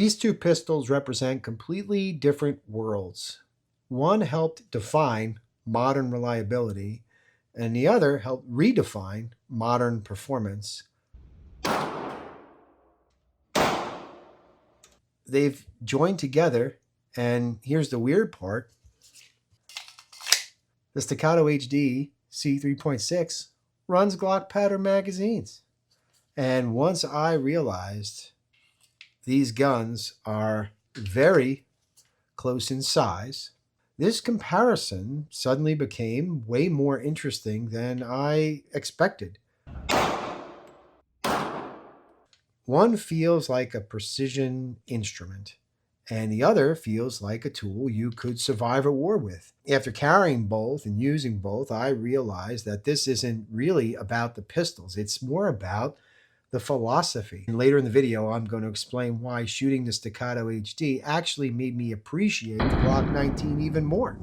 These two pistols represent completely different worlds. One helped define modern reliability, and the other helped redefine modern performance. They've joined together, and here's the weird part. The Staccato HD C 3.6 runs Glock-pattern magazines. And once I realized these guns are very close in size, this comparison suddenly became way more interesting than I expected. One feels like a precision instrument, and the other feels like a tool you could survive a war with. After carrying both and using both, I realized that this isn't really about the pistols. It's more about the philosophy. And later in the video, I'm going to explain why shooting the Staccato HD actually made me appreciate the Glock 19 even more.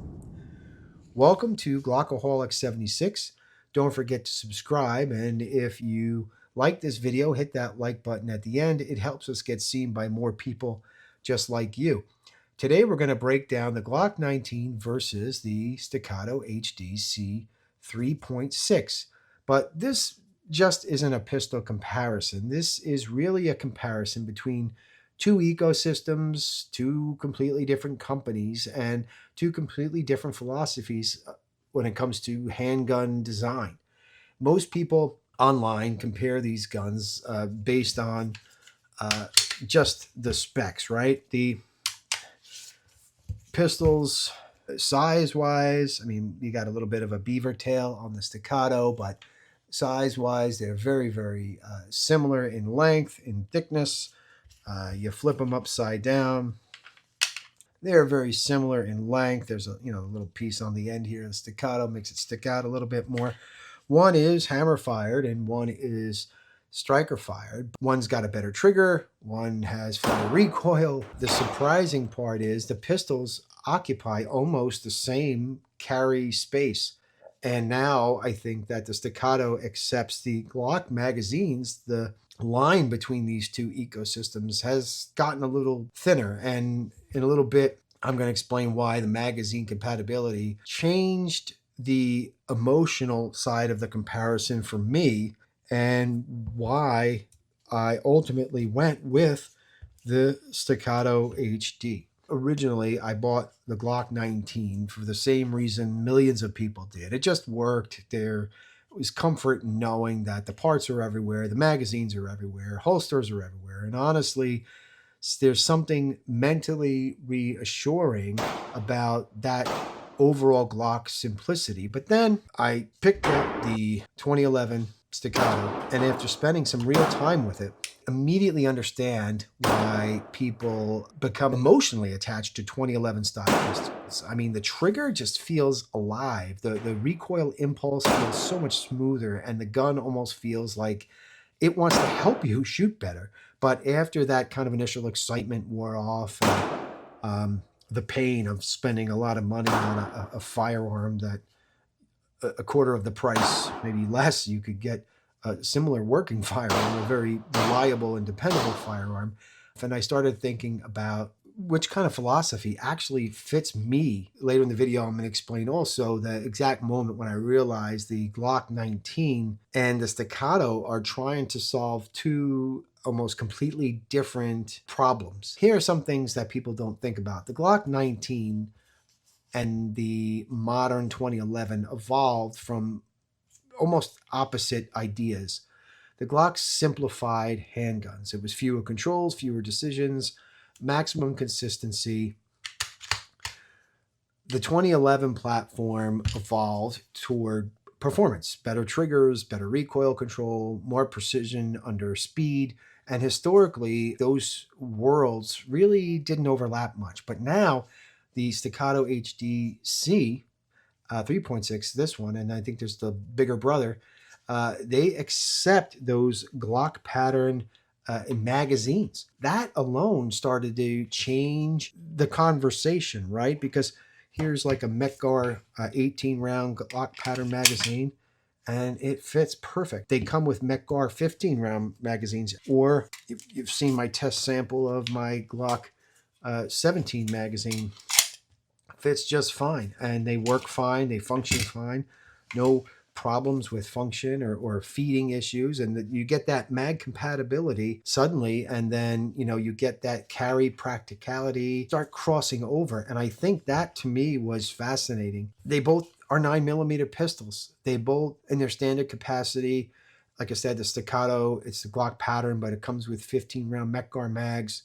Welcome to Glockaholic 76. Don't forget to subscribe, and if you like this video, hit that like button at the end. It helps us get seen by more people just like you. Today we're going to break down the Glock 19 versus the Staccato HD C 3.6. But this just isn't a pistol comparison. This is really a comparison between two ecosystems, two completely different companies, and two completely different philosophies when it comes to handgun design. Most people online compare these guns based on just the specs, right? The pistols, size-wise, I mean, you got a little bit of a beaver tail on the Staccato, but size-wise, they're very, very similar in length, in thickness. You flip them upside down. They're very similar in length. There's a little piece on the end here. The Staccato makes it stick out a little bit more. One is hammer fired and one is striker fired. One's got a better trigger. One has better recoil. The surprising part is the pistols occupy almost the same carry space. And now I think that the Staccato accepts the Glock magazines. The line between these two ecosystems has gotten a little thinner. And in a little bit, I'm going to explain why the magazine compatibility changed the emotional side of the comparison for me and why I ultimately went with the Staccato HD. Originally, I bought the Glock 19 for the same reason millions of people did. It just worked. There was comfort in knowing that the parts are everywhere, the magazines are everywhere, holsters are everywhere. And honestly, there's something mentally reassuring about that overall Glock simplicity. But then I picked up the 2011 Staccato, and after spending some real time with it, immediately understand why people become emotionally attached to 2011 style pistols. I mean, the trigger just feels alive. The recoil impulse feels so much smoother, and the gun almost feels like it wants to help you shoot better. But after that kind of initial excitement wore off, and the pain of spending a lot of money on a firearm that a quarter of the price, maybe less, you could get a similar working firearm, a very reliable and dependable firearm. And I started thinking about which kind of philosophy actually fits me. Later in the video, I'm going to explain also the exact moment when I realized the Glock 19 and the Staccato are trying to solve two almost completely different problems. Here are some things that people don't think about. The Glock 19 and the modern 2011 evolved from almost opposite ideas. The Glock simplified handguns. It was fewer controls, fewer decisions, maximum consistency. The 2011 platform evolved toward performance, better triggers, better recoil control, more precision under speed. And historically, those worlds really didn't overlap much. But now, the Staccato HD C 3.6, this one, and I think there's the bigger brother, they accept those Glock-pattern magazines. That alone started to change the conversation, right? Because here's like a Mec-Gar 18-round Glock-pattern magazine, and it fits perfect. They come with Mec-Gar 15 round magazines, or if you've seen my test sample of my Glock 17 magazine, fits just fine, and they work fine, they function fine, no problems with function or feeding issues, and that you get that mag compatibility suddenly, and then you get that carry practicality start crossing over. And I think that to me was fascinating. They both are 9mm pistols. They both, in their standard capacity, like I said, the Staccato, it's the Glock pattern, but it comes with 15 round Mec-Gar mags.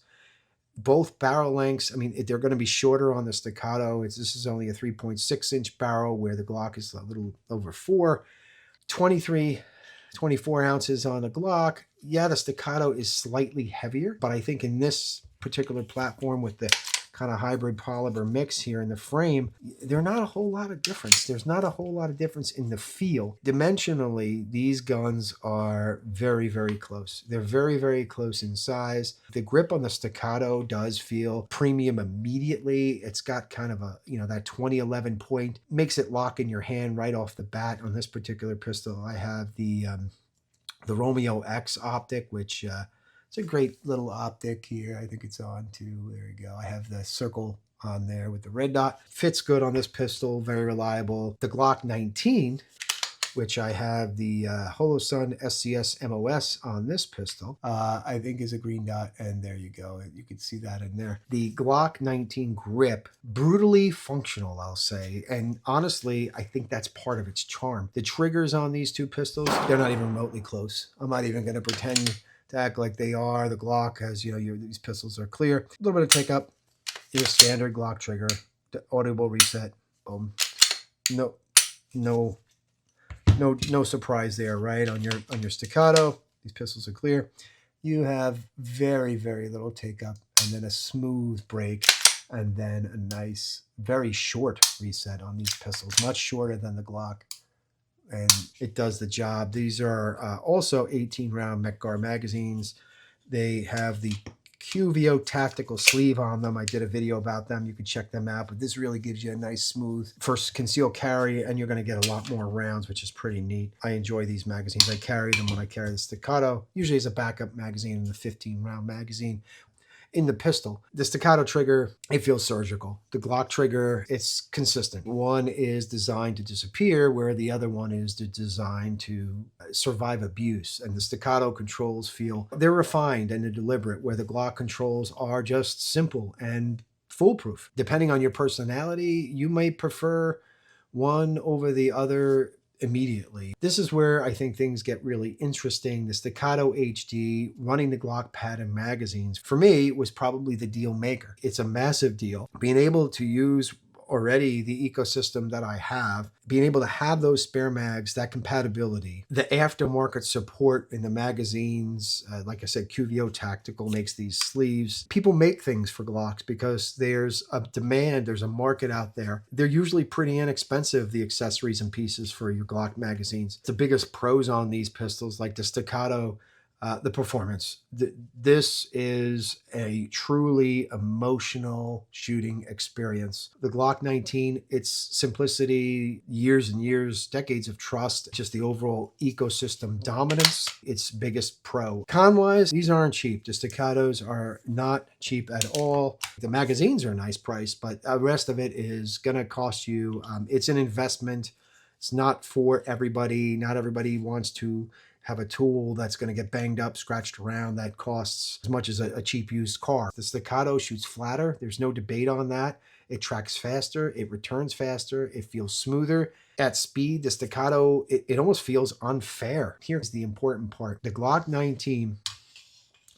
Both barrel lengths, I mean, they're going to be shorter on the Staccato. This is only a 3.6-inch barrel, where the Glock is a little over 4. 23, 24 ounces on the Glock. Yeah, the Staccato is slightly heavier, but I think in this particular platform with the kind of hybrid polymer mix here in the frame, there's not a whole lot of difference. There's not a whole lot of difference in the feel. Dimensionally, these guns are very, very close. They're very, very close in size. The grip on the Staccato does feel premium immediately. It's got kind of a, that 2011 point, makes it lock in your hand right off the bat. On this particular pistol, I have the Romeo X optic, which it's a great little optic here. I think it's on too. There you go. I have the circle on there with the red dot. Fits good on this pistol. Very reliable. The Glock 19, which I have the Holosun SCS MOS on this pistol, I think is a green dot. And there you go. You can see that in there. The Glock 19 grip, brutally functional, I'll say. And honestly, I think that's part of its charm. The triggers on these two pistols, they're not even remotely close. I'm not even going to pretend to act like they are. The Glock has, these pistols are clear. A little bit of take up, your standard Glock trigger, the audible reset. Boom. No surprise there, right? On your Staccato, these pistols are clear. You have very, very little take up, and then a smooth break, and then a nice, very short reset on these pistols, much shorter than the Glock. And it does the job. These are also 18 round Mec-Gar magazines. They have the QVO tactical sleeve on them. I did a video about them. You can check them out, but this really gives you a nice smooth first concealed carry, and you're going to get a lot more rounds, which is pretty neat. I enjoy these magazines. I carry them when I carry the Staccato, usually as a backup magazine in the 15 round magazine. In the pistol, the Staccato trigger, it feels surgical. The Glock trigger, it's consistent. One is designed to disappear, where the other one is designed to survive abuse. And the Staccato controls feel, they're refined and they're deliberate, where the Glock controls are just simple and foolproof. Depending on your personality, you may prefer one over the other immediately. This is where I think things get really interesting. The Staccato HD running the Glock-pattern magazines, for me, was probably the deal maker. It's a massive deal. Being able to use already the ecosystem that I have, being able to have those spare mags, that compatibility, the aftermarket support in the magazines, like I said, QVO Tactical makes these sleeves. People make things for Glocks because there's a demand, there's a market out there. They're usually pretty inexpensive, the accessories and pieces for your Glock magazines. The biggest pros on these pistols, like the Staccato, the performance. This is a truly emotional shooting experience. The Glock 19, its simplicity, years and years, decades of trust, just the overall ecosystem dominance, its biggest pro. Con-wise, these aren't cheap. The Staccatos are not cheap at all. The magazines are a nice price, but the rest of it is going to cost you. It's an investment. It's not for everybody. Not everybody wants to have a tool that's going to get banged up, scratched around, that costs as much as a cheap used car. The Staccato shoots flatter. There's no debate on that. It tracks faster. It returns faster. It feels smoother. At speed, the Staccato, it almost feels unfair. Here's the important part. The Glock 19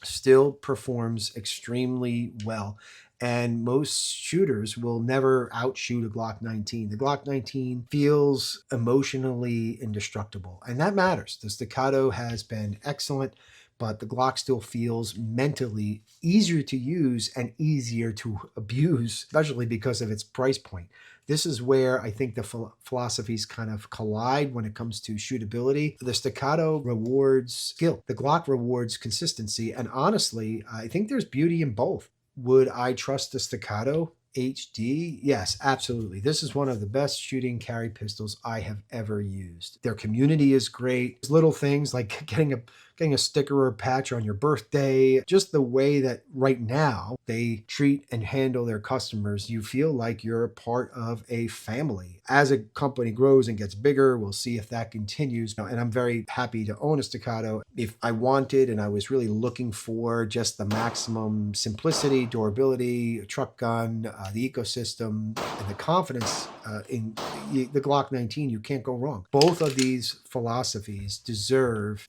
still performs extremely well. And most shooters will never outshoot a Glock 19. The Glock 19 feels emotionally indestructible, and that matters. The Staccato has been excellent, but the Glock still feels mentally easier to use and easier to abuse, especially because of its price point. This is where I think the philosophies kind of collide when it comes to shootability. The Staccato rewards skill. The Glock rewards consistency. And honestly, I think there's beauty in both. Would I trust the Staccato HD, yes, absolutely. This is one of the best shooting carry pistols I have ever used. Their community is great. Little things like getting a sticker or a patch on your birthday, just the way that right now they treat and handle their customers, you feel like you're a part of a family. As a company grows and gets bigger, we'll see if that continues. And I'm very happy to own a Staccato. If I wanted and I was really looking for just the maximum simplicity, durability, truck gun, the ecosystem, and the confidence in the Glock 19, you can't go wrong. Both of these philosophies deserve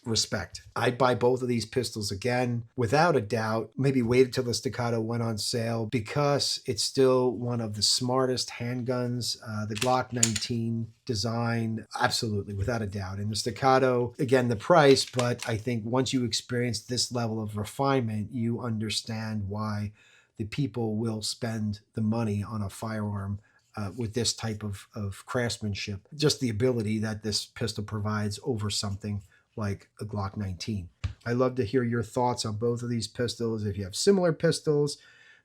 respect. I'd buy both of these pistols again, without a doubt. Maybe wait until the Staccato went on sale because it's still one of the smartest handguns. The Glock 19 design, absolutely, without a doubt. And the Staccato, again, the price, but I think once you experience this level of refinement, you understand why the people will spend the money on a firearm with this type of craftsmanship. Just the ability that this pistol provides over something like a Glock 19. I'd love to hear your thoughts on both of these pistols. If you have similar pistols,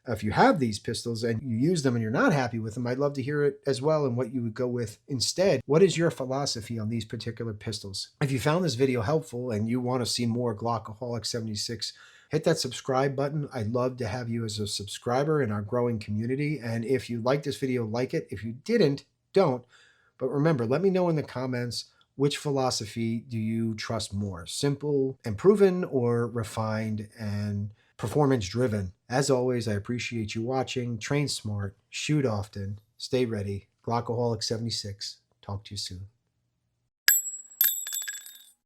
if you have these pistols and you use them and you're not happy with them, I'd love to hear it as well and what you would go with instead. What is your philosophy on these particular pistols? If you found this video helpful and you want to see more Glockaholic 76, hit that subscribe button. I'd love to have you as a subscriber in our growing community. And if you like this video, like it. If you didn't, don't. But remember, let me know in the comments, which philosophy do you trust more? Simple and proven or refined and performance driven? As always, I appreciate you watching. Train smart, shoot often, stay ready. Glockaholic 76. Talk to you soon.